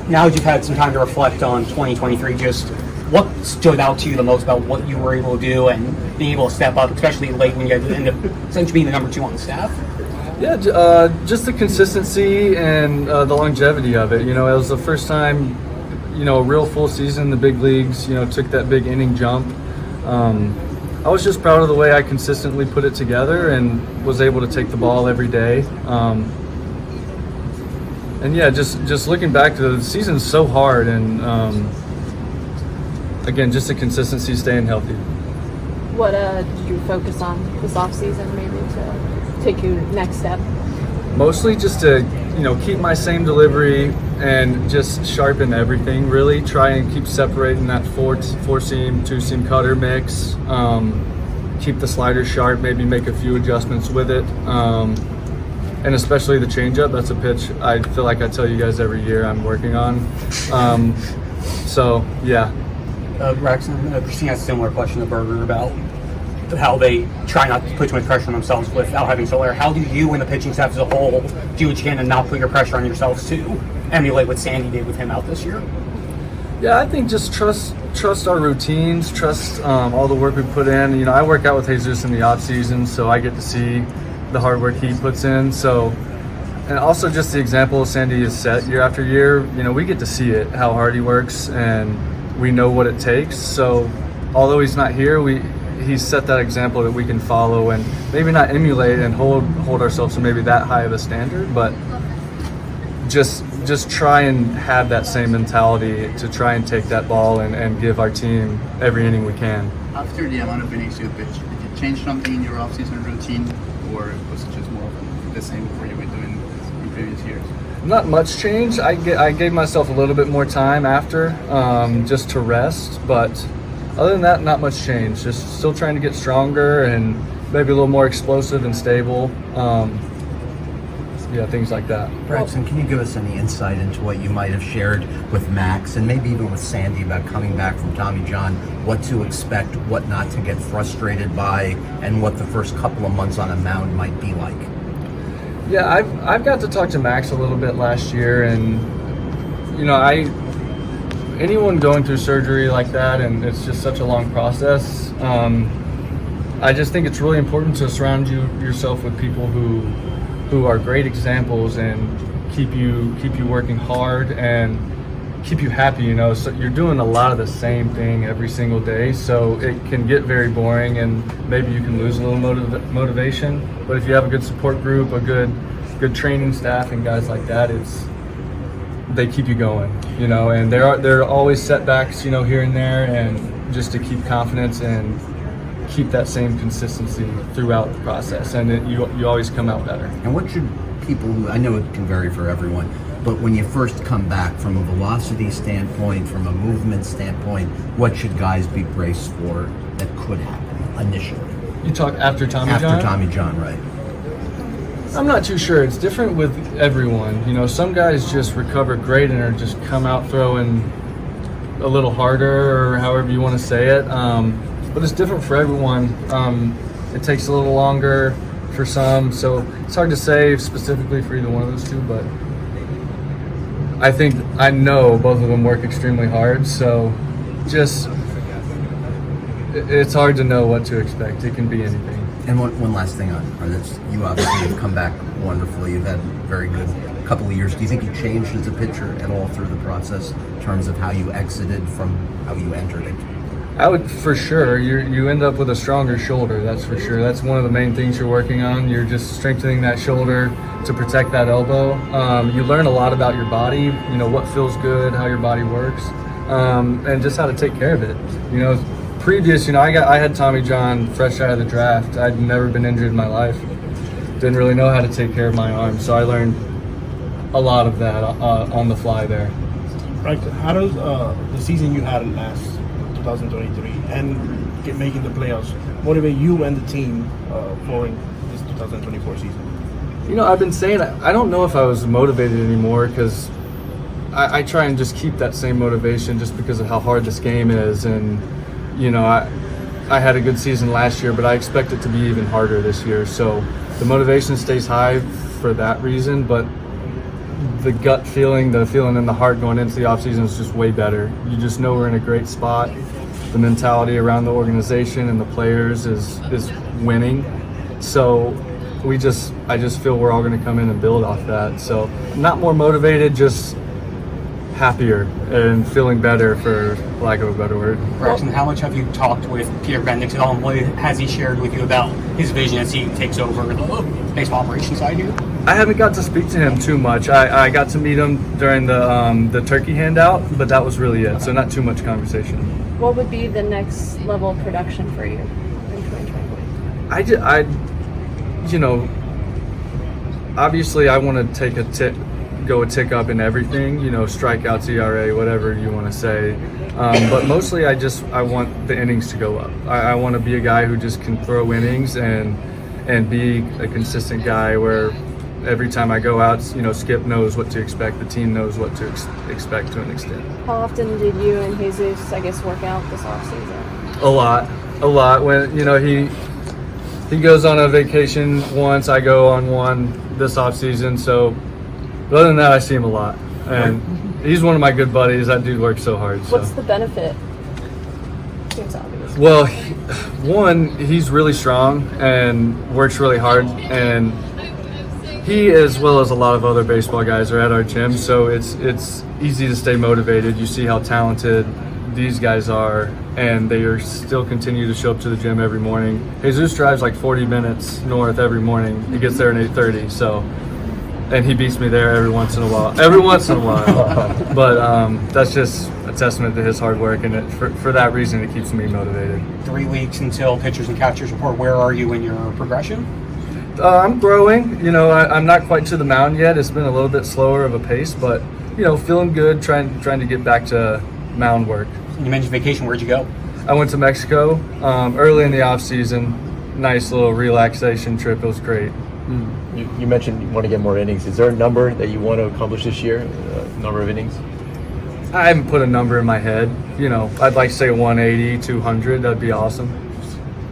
now that you've had some time to reflect on 2023, just what stood out to you the most about what you were able to do and being able to step up, especially late when you guys end up essentially being the number 2 on the staff? Yeah, just the consistency and the longevity of it. It was the first time, a real full season in the big leagues, took that big inning jump. I was just proud of the way I consistently put it together and was able to take the ball every day. And yeah, just looking back to the season's so hard, and again, just the consistency, staying healthy. What did you focus on this offseason maybe to take you next step? Mostly just to, keep my same delivery and just sharpen everything, really. Try and keep separating that four-seam, two-seam cutter mix. Keep the slider sharp, maybe make a few adjustments with it. And especially the changeup, that's a pitch I feel like I tell you guys every year I'm working on. So, yeah. Braxton, Christine has a similar question to Berger about how they try not to put too much pressure on themselves without having Soler. How do you and the pitching staff as a whole do what you can and not put your pressure on yourselves to emulate what Sandy did with him out this year? Yeah, I think just trust our routines, trust all the work we put in. I work out with Jesus in the offseason, so I get to see the hard work he puts in. So, and also just the example Sandy has set year after year, we get to see it, how hard he works, and we know what it takes. So although he's not here, he's set that example that we can follow and maybe not emulate and hold ourselves to maybe that high of a standard, but just try and have that same mentality to try and take that ball and give our team every inning we can. After the amount of innings you pitched, did you change something in your off-season routine, or was it just more of the same what you were doing in previous years? Not much change. I gave myself a little bit more time after just to rest, but other than that, not much change. Just still trying to get stronger and maybe a little more explosive and stable. Things like that. Braxton, can you give us any insight into what you might have shared with Max and maybe even with Sandy about coming back from Tommy John, what to expect, what not to get frustrated by, and what the first couple of months on a mound might be like? Yeah, I've got to talk to Max a little bit last year, and anyone going through surgery like that, and it's just such a long process. I just think it's really important to surround yourself with people who are great examples and keep you working hard and keep you happy. So you're doing a lot of the same thing every single day, so it can get very boring and maybe you can lose a little motivation. But if you have a good support group, a good training staff and guys like that, they keep you going, and there are always setbacks, here and there, and just to keep confidence and keep that same consistency throughout the process, and you always come out better. And what should people, I know it can vary for everyone, but when you first come back, from a velocity standpoint, from a movement standpoint, what should guys be braced for that could happen initially? You talk after Tommy John? After Tommy John, right. I'm not too sure. It's different with everyone. Some guys just recover great and are just come out throwing a little harder, or however you want to say it. But it's different for everyone. It takes a little longer for some, so it's hard to say specifically for either one of those two, but I know both of them work extremely hard, so it's hard to know what to expect. It can be anything. And one last thing on this, you obviously have come back wonderfully. You've had a very good couple of years. Do you think you changed as a pitcher at all through the process in terms of how you exited from how you entered it? I would, for sure. You end up with a stronger shoulder, that's for sure. That's one of the main things you're working on. You're just strengthening that shoulder to protect that elbow. You learn a lot about your body, what feels good, how your body works, and just how to take care of it. Previous, I had Tommy John fresh out of the draft. I'd never been injured in my life. Didn't really know how to take care of my arm, so I learned a lot of that on the fly there. Right. How does the season you had last 2023 and making the playoffs motivate you and the team for this 2024 season? I've been saying I don't know if I was motivated anymore, because I try and just keep that same motivation just because of how hard this game is. And I had a good season last year, but I expect it to be even harder this year. So the motivation stays high for that reason, but the gut feeling, the feeling in the heart going into the offseason is just way better. You just know we're in a great spot. The mentality around the organization and the players is winning. So I just feel we're all going to come in and build off that. So not more motivated, just happier and feeling better, for lack of a better word. Braxton, how much have you talked with Peter Bendix at all, and what has he shared with you about his vision as he takes over the baseball operations side here? I haven't got to speak to him too much. I got to meet him during the turkey handout, but that was really it. So not too much conversation. What would be the next level of production for you in 2024? Obviously I want to take go a tick up in everything, strikeouts, ERA, whatever you want to say. But mostly I want the innings to go up. I want to be a guy who just can throw innings and be a consistent guy where every time I go out, Skip knows what to expect, the team knows what to expect to an extent. How often did you and Jesus, work out this offseason? A lot. When, he goes on a vacation once, I go on one this offseason, so but other than that, I see him a lot. And he's one of my good buddies. That dude works so hard. What's the benefit? Seems obvious. Well, one, he's really strong and works really hard, and he, as well as a lot of other baseball guys, are at our gym, so it's easy to stay motivated. You see how talented these guys are, and they are still continue to show up to the gym every morning. Jesus drives like 40 minutes north every morning. He gets there at 8:30, so, and he beats me there every once in a while. But that's just a testament to his hard work, and for that reason, it keeps me motivated. 3 weeks until pitchers and catchers report. Where are you in your progression? I'm growing. I'm not quite to the mound yet. It's been a little bit slower of a pace, but feeling good. Trying to get back to mound work. You mentioned vacation. Where'd you go? I went to Mexico early in the off season. Nice little relaxation trip. It was great. You mentioned you want to get more innings. Is there a number that you want to accomplish this year? Number of innings? I haven't put a number in my head. I'd like to say 180, 200. That'd be awesome.